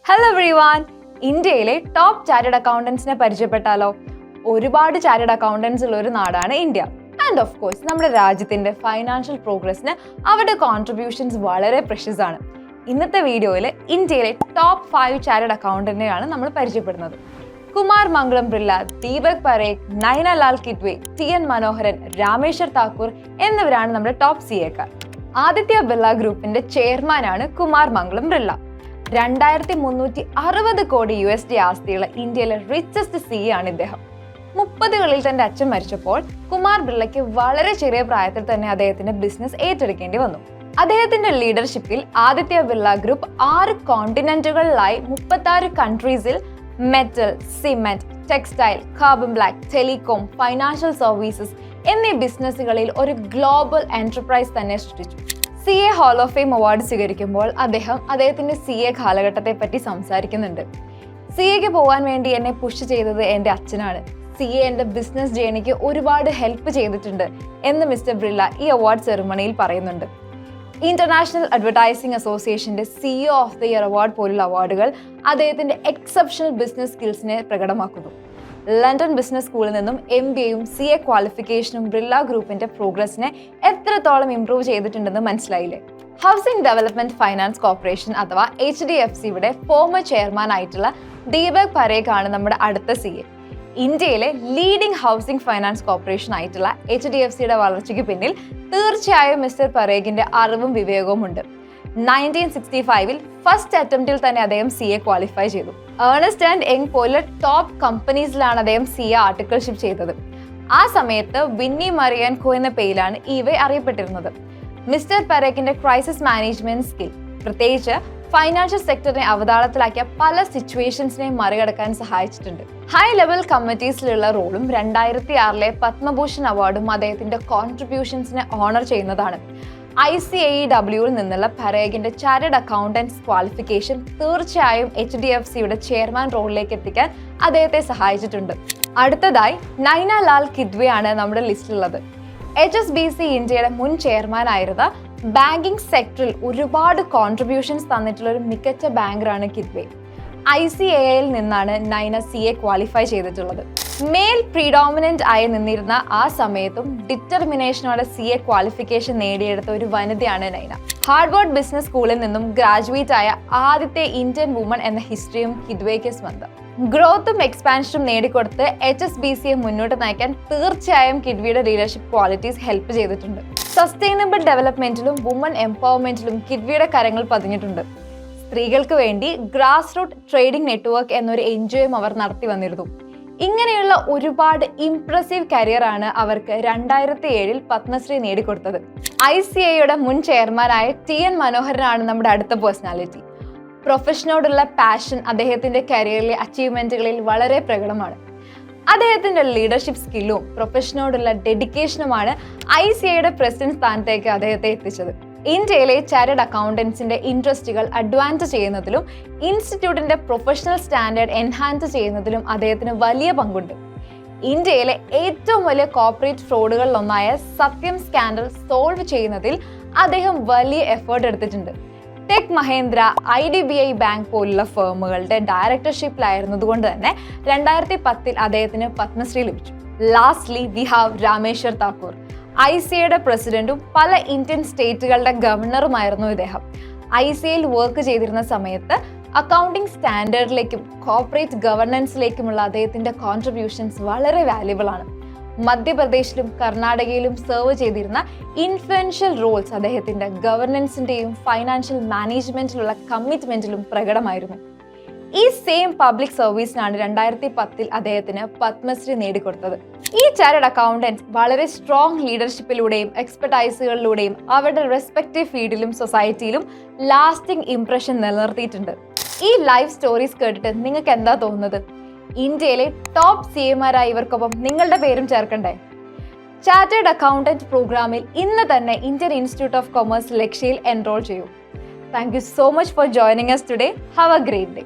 Hello everyone, ഇന്ത്യയിലെ top chartered അക്കൗണ്ടൻസിനെ പരിചയപ്പെട്ടാലോ? ഒരുപാട് chartered accountants ഉള്ള ഒരു നാടാണ് ഇന്ത്യ. ആൻഡ് ഓഫ് കോഴ്സ് നമ്മുടെ രാജ്യത്തിന്റെ ഫൈനാൻഷ്യൽ പ്രോഗ്രസിന് അവരുടെ കോൺട്രിബ്യൂഷൻസ് വളരെ പ്രഷ്യസ് ആണ്. ഇന്നത്തെ വീഡിയോയിൽ ഇന്ത്യയിലെ ടോപ്പ് 5 ചാർട്ടേഡ് അക്കൗണ്ടന്റിനെയാണ് നമ്മൾ പരിചയപ്പെടുന്നത്. കുമാർ മംഗളം ബിർല, ദീപക് പരേഖ്, നൈന ലാൽ കിഡ്വൈ, മനോഹരൻ, രാമേശ്വർ താക്കൂർ എന്നിവരാണ് നമ്മുടെ ടോപ്പ് CA. ആദിത്യ ബിർല ഗ്രൂപ്പിന്റെ ചെയർമാനാണ് കുമാർ മംഗളം ബിർല. 2360 കോടി USD ആസ്തിയുള്ള ഇന്ത്യയിലെ റിച്ചസ്റ്റ് CA ആണ് ഇദ്ദേഹം. 30കളിൽ തന്റെ അച്ഛൻ മരിച്ചപ്പോൾ കുമാർ ബിർളയ്ക്ക് വളരെ ചെറിയ പ്രായത്തിൽ തന്നെ അദ്ദേഹത്തിന്റെ ബിസിനസ് ഏറ്റെടുക്കേണ്ടി വന്നു. അദ്ദേഹത്തിന്റെ ലീഡർഷിപ്പിൽ ആദിത്യ ബിർല ഗ്രൂപ്പ് 6 കോണ്ടിനെന്റുകളിലായി 36 കൺട്രീസിൽ metal, cement, textile, carbon black, telecom, financial services എന്നീ ബിസിനസ്സുകളിൽ ഒരു ഗ്ലോബൽ എന്റർപ്രൈസ് തന്നെ സൃഷ്ടിച്ചു. CA hall of fame award സ്വീകരിക്കുമ്പോൾ അദ്ദേഹത്തിന്റെ CA കാലഘട്ടത്തെ പറ്റി സംസാരിക്കുന്നുണ്ട്. CAക്ക് പോകാൻ വേണ്ടി എന്നെ പുഷ് ചെയ്തത് എൻ്റെ അച്ഛനാണ്. CA എൻ്റെ ബിസിനസ് ജേണിക്ക് ഒരുപാട് ഹെൽപ്പ് ചെയ്തിട്ടുണ്ട് എന്ന് മിസ്റ്റർ ബിർല ഈ അവാർഡ് സെറിമണിയിൽ പറയുന്നുണ്ട്. ഇന്റർനാഷണൽ അഡ്വർടൈസിംഗ് അസോസിയേഷന്റെ CEO of the year award പോലുള്ള അവാർഡുകൾ അദ്ദേഹത്തിന്റെ എക്സെപ്ഷണൽ ബിസിനസ് സ്കിൽസിനെ പ്രകടമാക്കുന്നു. ലണ്ടൻ ബിസിനസ് സ്കൂളിൽ നിന്നും MBAയും CA ക്വാളിഫിക്കേഷനും ബിർല ഗ്രൂപ്പിന്റെ പ്രോഗ്രസിനെ എത്രത്തോളം ഇംപ്രൂവ് ചെയ്തിട്ടുണ്ടെന്ന് മനസ്സിലായില്ലേ? ഹൗസിംഗ് ഡെവലപ്മെന്റ് ഫൈനാൻസ് കോർപ്പറേഷൻ അഥവാ HDFCയുടെ ഫോമർ ചെയർമാൻ ആയിട്ടുള്ള ദീപക് പരേഖ് ആണ് നമ്മുടെ അടുത്ത CA. ഇന്ത്യയിലെ ലീഡിംഗ് ഹൗസിംഗ് ഫൈനാൻസ് കോർപ്പറേഷൻ ആയിട്ടുള്ള HDFCയുടെ വളർച്ചയ്ക്ക് പിന്നിൽ തീർച്ചയായും മിസ്റ്റർ പരേഖിന്റെ അറിവും വിവേകവും ഉണ്ട്. 1965 ഫസ്റ്റ് അറ്റംപ്റ്റിൽ തന്നെ അദ്ദേഹം CA ക്വാളിഫൈ ചെയ്തു. ഏർണസ്റ്റ് ആൻഡ് യങ് പോലെ ടോപ്പ് കമ്പനീസിലാണ് അദ്ദേഹം CA ആർട്ടിക്കിൾഷിപ്പ് ചെയ്തത്. ആ സമയത്ത് വിന്നി മറിയാൻ കോ എന്ന പേരിലാണ് ഇവ അറിയപ്പെട്ടിരുന്നത്. മിസ്റ്റർ പരേഖിന്റെ ക്രൈസിസ് മാനേജ്മെന്റ് സ്കിൽ പ്രത്യേകിച്ച് ഫൈനാൻഷ്യൽ സെക്ടറിനെ അവതാളത്തിലാക്കിയ പല സിറ്റുവേഷൻസിനെ മറികടക്കാൻ സഹായിച്ചിട്ടുണ്ട്. ഹൈ ലെവൽ കമ്മിറ്റീസിലുള്ള റോളും 2006 പത്മഭൂഷൺ അവാർഡും അദ്ദേഹത്തിന്റെ കോൺട്രിബ്യൂഷൻസിനെ ഓണർ ചെയ്യുന്നതാണ്. ICAEWയിൽ നിന്നുള്ള പരേഖിന്റെ ചാർട്ടേഡ് അക്കൗണ്ടൻസ് ക്വാളിഫിക്കേഷൻ തീർച്ചയായും HDFCയുടെ ചെയർമാൻ റോളിലേക്ക് എത്തിക്കാൻ അദ്ദേഹത്തെ സഹായിച്ചിട്ടുണ്ട്. അടുത്തതായി നൈന ലാൽ കിഡ്വൈ ആണ് നമ്മുടെ ലിസ്റ്റിലുള്ളത്. HSBC ഇന്ത്യയുടെ മുൻ ചെയർമാൻ ആയിരുന്ന ബാങ്കിങ് സെക്ടറിൽ ഒരുപാട് കോൺട്രിബ്യൂഷൻസ് തന്നിട്ടുള്ള ഒരു മികച്ച ബാങ്കറാണ് കിഡ്വൈ. ICAയിൽ നിന്നാണ് നൈന CA ക്വാളിഫൈ ചെയ്തിട്ടുള്ളത്. മെയിൽ പ്രീഡോമിനന്റ് ആയി നിന്നിരുന്ന ആ സമയത്തും ഡിറ്റർമിനേഷനോടെ CA ക്വാളിഫിക്കേഷൻ നേടിയെടുത്ത ഒരു വനിതയാണ് നൈന. ഹാർവർഡ് ബിസിനസ് സ്കൂളിൽ നിന്നും ഗ്രാജുവേറ്റ് ആയ ആദ്യത്തെ ഇന്ത്യൻ വുമൺ എന്ന ഹിസ്റ്ററിയും കിഡ്വൈക്ക് സ്വന്തം. ഗ്രോത്തും എക്സ്പാൻഷനും നേടിക്കൊടുത്ത് HSBCയെ മുന്നോട്ട് നയിക്കാൻ തീർച്ചയായും കിഡ്വൈയുടെ ലീഡർഷിപ്പ് ക്വാളിറ്റീസ് ഹെൽപ്പ് ചെയ്തിട്ടുണ്ട്. സസ്റ്റൈനബിൾ ഡെവലപ്മെന്റിലും വുമൺ എംപവർമെന്റിലും കിഡ്വൈയുടെ കരങ്ങൾ പതിഞ്ഞിട്ടുണ്ട്. സ്ത്രീകൾക്ക് വേണ്ടി ഗ്രാസ് റൂട്ട് ട്രേഡിംഗ് നെറ്റ്വർക്ക് എന്നൊരു NGOയും അവർ നടത്തി വന്നിരുന്നു. ഇങ്ങനെയുള്ള ഒരുപാട് ഇംപ്രസീവ് കരിയറാണ് അവർക്ക് 2007 പത്മശ്രീ നേടിക്കൊടുത്തത്. ICAയുടെ മുൻ ചെയർമാനായ മനോഹരനാണ് നമ്മുടെ അടുത്ത പേഴ്സണാലിറ്റി. പ്രൊഫഷനോടുള്ള പാഷൻ അദ്ദേഹത്തിന്റെ കരിയറിലെ അച്ചീവ്മെന്റുകളിൽ വളരെ പ്രകടമാണ്. അദ്ദേഹത്തിന്റെ ലീഡർഷിപ്പ് സ്കില്ലും പ്രൊഫഷനോടുള്ള ഡെഡിക്കേഷനുമാണ് ICAയുടെ പ്രസിഡന്റ് സ്ഥാനത്തേക്ക് അദ്ദേഹത്തെ എത്തിച്ചത്. ഇന്ത്യയിലെ ചാർട്ടേഡ് അക്കൗണ്ടൻസിന്റെ ഇൻട്രസ്റ്റുകൾ അഡ്വാൻസ് ചെയ്യുന്നതിലും ഇൻസ്റ്റിറ്റ്യൂട്ടിന്റെ പ്രൊഫഷണൽ സ്റ്റാൻഡേർഡ് എൻഹാൻസ് ചെയ്യുന്നതിലും അദ്ദേഹത്തിന് വലിയ പങ്കുണ്ട്. ഇന്ത്യയിലെ ഏറ്റവും വലിയ കോർപ്പറേറ്റ് ഫ്രോഡുകളിലൊന്നായ സത്യം സ്കാൻഡൽ സോൾവ് ചെയ്യുന്നതിൽ അദ്ദേഹം വലിയ എഫേർട്ട് എടുത്തിട്ടുണ്ട്. ടെക് മഹേന്ദ്ര, IDBI ബാങ്ക് പോലുള്ള ഫേമുകളുടെ ഡയറക്ടർഷിപ്പിലായിരുന്നതുകൊണ്ട് തന്നെ 2010 അദ്ദേഹത്തിന് പത്മശ്രീ ലഭിച്ചു. Lastly we have Rameshwar Thakur. ICAയുടെ പ്രസിഡന്റും പല ഇന്ത്യൻ സ്റ്റേറ്റുകളുടെ ഗവർണറുമായിരുന്നു ഇദ്ദേഹം. ICAയിൽ വർക്ക് ചെയ്തിരുന്ന സമയത്ത് അക്കൗണ്ടിംഗ് സ്റ്റാൻഡേർഡിലേക്കും കോർപ്പറേറ്റ് ഗവർണൻസിലേക്കുമുള്ള അദ്ദേഹത്തിന്റെ കോൺട്രിബ്യൂഷൻസ് വളരെ വാല്യുബിൾ ആണ്. മധ്യപ്രദേശിലും കർണാടകയിലും സെർവ് ചെയ്തിരുന്ന ഇൻഫ്ലുവൻഷ്യൽ റോൾസ് അദ്ദേഹത്തിന്റെ ഗവർണൻസിന്റെയും ഫൈനാൻഷ്യൽ മാനേജ്മെന്റിലുള്ള കമ്മിറ്റ്മെന്റിലും പ്രകടമായിരുന്നു. ഈ സെയിം പബ്ലിക് സർവീസിനാണ് 2010 അദ്ദേഹത്തിന് പത്മശ്രീ നേടിക്കൊടുത്തത്. ഈ ചാർട്ടേഡ് അക്കൗണ്ടൻസ് വളരെ സ്ട്രോങ് ലീഡർഷിപ്പിലൂടെയും എക്സ്പെർട്ടൈസുകളിലൂടെയും അവരുടെ റെസ്പെക്റ്റീവ് ഫീൽഡിലും സൊസൈറ്റിയിലും ലാസ്റ്റിംഗ് ഇംപ്രഷൻ നിലനിർത്തിയിട്ടുണ്ട്. ഈ ലൈഫ് സ്റ്റോറീസ് കേട്ടിട്ട് നിങ്ങൾക്ക് എന്താ തോന്നുന്നത്? ഇന്ത്യയിലെ ടോപ്പ് CAമാരായ ഇവർക്കൊപ്പം നിങ്ങളുടെ പേരും ചേർക്കണ്ടേ? ചാർട്ടേഡ് അക്കൗണ്ടന്റ് പ്രോഗ്രാമിൽ ഇന്ന് തന്നെ ഇന്ത്യൻ ഇൻസ്റ്റിറ്റ്യൂട്ട് ഓഫ് കൊമേഴ്സ് ലക്ഷ്യയിൽ എൻറോൾ ചെയ്യൂ. Thank you so much for joining us today. Have a great day.